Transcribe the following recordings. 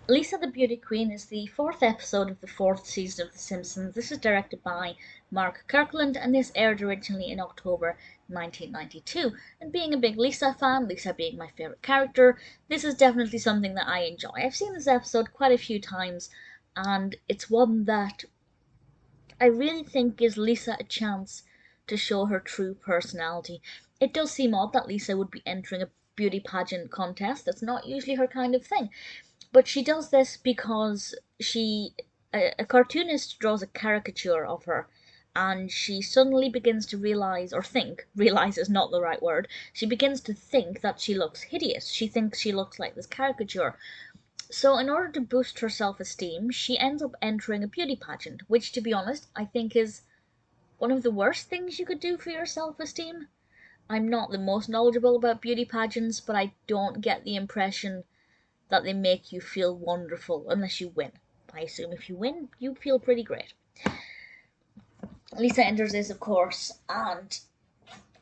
Lisa the Beauty Queen is the fourth episode of the fourth season of The Simpsons. This is directed by Kirkland and this aired originally in October 1992. And being a big Lisa fan, Lisa being my favourite character, this is definitely something that I enjoy. I've seen this episode quite a few times, and it's one that I really think gives Lisa a chance to show her true personality. It does seem odd that Lisa would be entering a beauty pageant contest. That's not usually her kind of thing. But she does this because a cartoonist draws a caricature of her, and she suddenly begins to realize, or think, realize is not the right word, she begins to think that she looks hideous. She thinks she looks like this caricature. So in order to boost her self-esteem, she ends up entering a beauty pageant, which to be honest, I think is one of the worst things you could do for your self-esteem. I'm not the most knowledgeable about beauty pageants, but I don't get the impression that they make you feel wonderful unless you win. I assume if you win, you feel pretty great. Lisa enters this, of course, and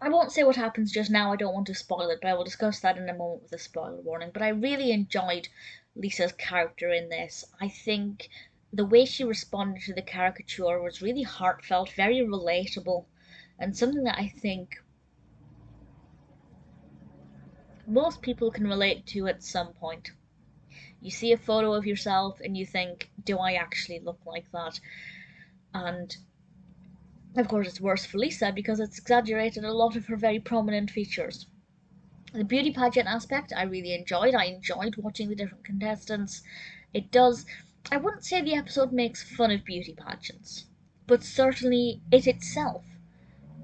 I won't say what happens just now, I don't want to spoil it, but I will discuss that in a moment with a spoiler warning. But I really enjoyed Lisa's character in this. I think the way she responded to the caricature was really heartfelt, very relatable, and something that I think most people can relate to at some point. You see a photo of yourself and you think, do I actually look like that? And of course, it's worse for Lisa because it's exaggerated a lot of her very prominent features. The beauty pageant aspect I really enjoyed. I enjoyed watching the different contestants. It does, I wouldn't say the episode makes fun of beauty pageants, but certainly it itself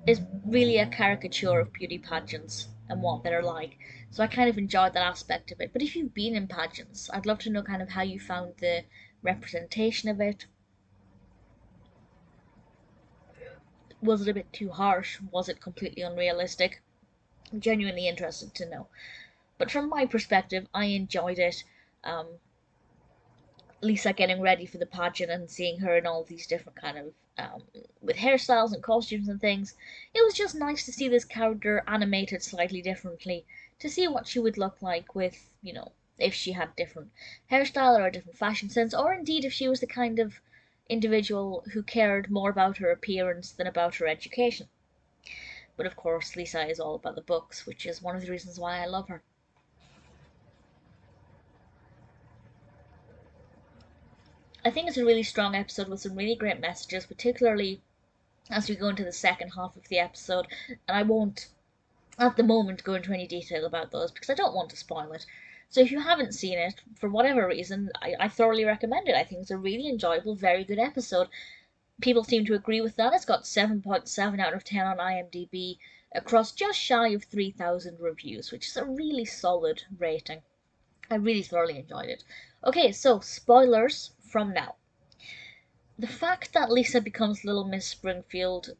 is really a caricature of beauty pageants and what they're like. So I kind of enjoyed that aspect of it. But if you've been in pageants, I'd love to know kind of how you found the representation of it. Was it a bit too harsh? Was it completely unrealistic? I'm genuinely interested to know. But from my perspective, I enjoyed it. Um, Lisa getting ready for the pageant and seeing her in all these different kind of with hairstyles and costumes and things. It was just nice to see this character animated slightly differently, to see what she would look like with, if she had different hairstyle or a different fashion sense, or indeed if she was the kind of individual who cared more about her appearance than about her education. But of course, Lisa is all about the books, which is one of the reasons why I love her. I think it's a really strong episode with some really great messages, particularly as we go into the second half of the episode. And I won't, at the moment, go into any detail about those because I don't want to spoil it. So if you haven't seen it, for whatever reason, I thoroughly recommend it. I think it's a really enjoyable, very good episode. People seem to agree with that. It's got 7.7 out of 10 on IMDb across just shy of 3,000 reviews, which is a really solid rating. I really thoroughly enjoyed it. Okay, so spoilers from now. The fact that Lisa becomes Little Miss Springfield,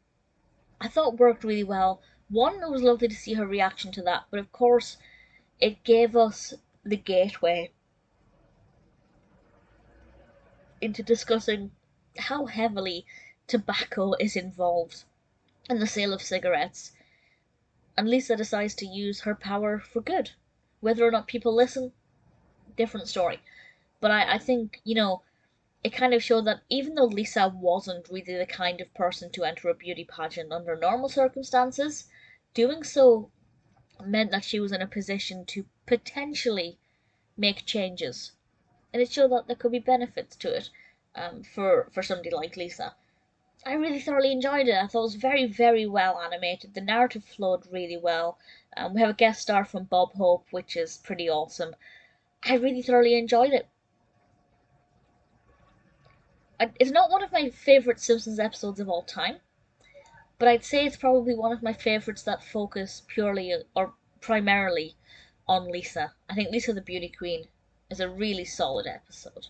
I thought worked really well. One, it was lovely to see her reaction to that, but of course, it gave us the gateway into discussing how heavily tobacco is involved in the sale of cigarettes. And Lisa decides to use her power for good. Whether or not people listen, different story. But I think, it kind of showed that even though Lisa wasn't really the kind of person to enter a beauty pageant under normal circumstances, doing so meant that she was in a position to potentially make changes. And it showed that there could be benefits to it for somebody like Lisa. I really thoroughly enjoyed it. I thought it was very, very well animated. The narrative flowed really well. We have a guest star from Bob Hope, which is pretty awesome. I really thoroughly enjoyed it. It's not one of my favourite Simpsons episodes of all time, but I'd say it's probably one of my favourites that focus purely or primarily on Lisa. I think Lisa the Beauty Queen is a really solid episode.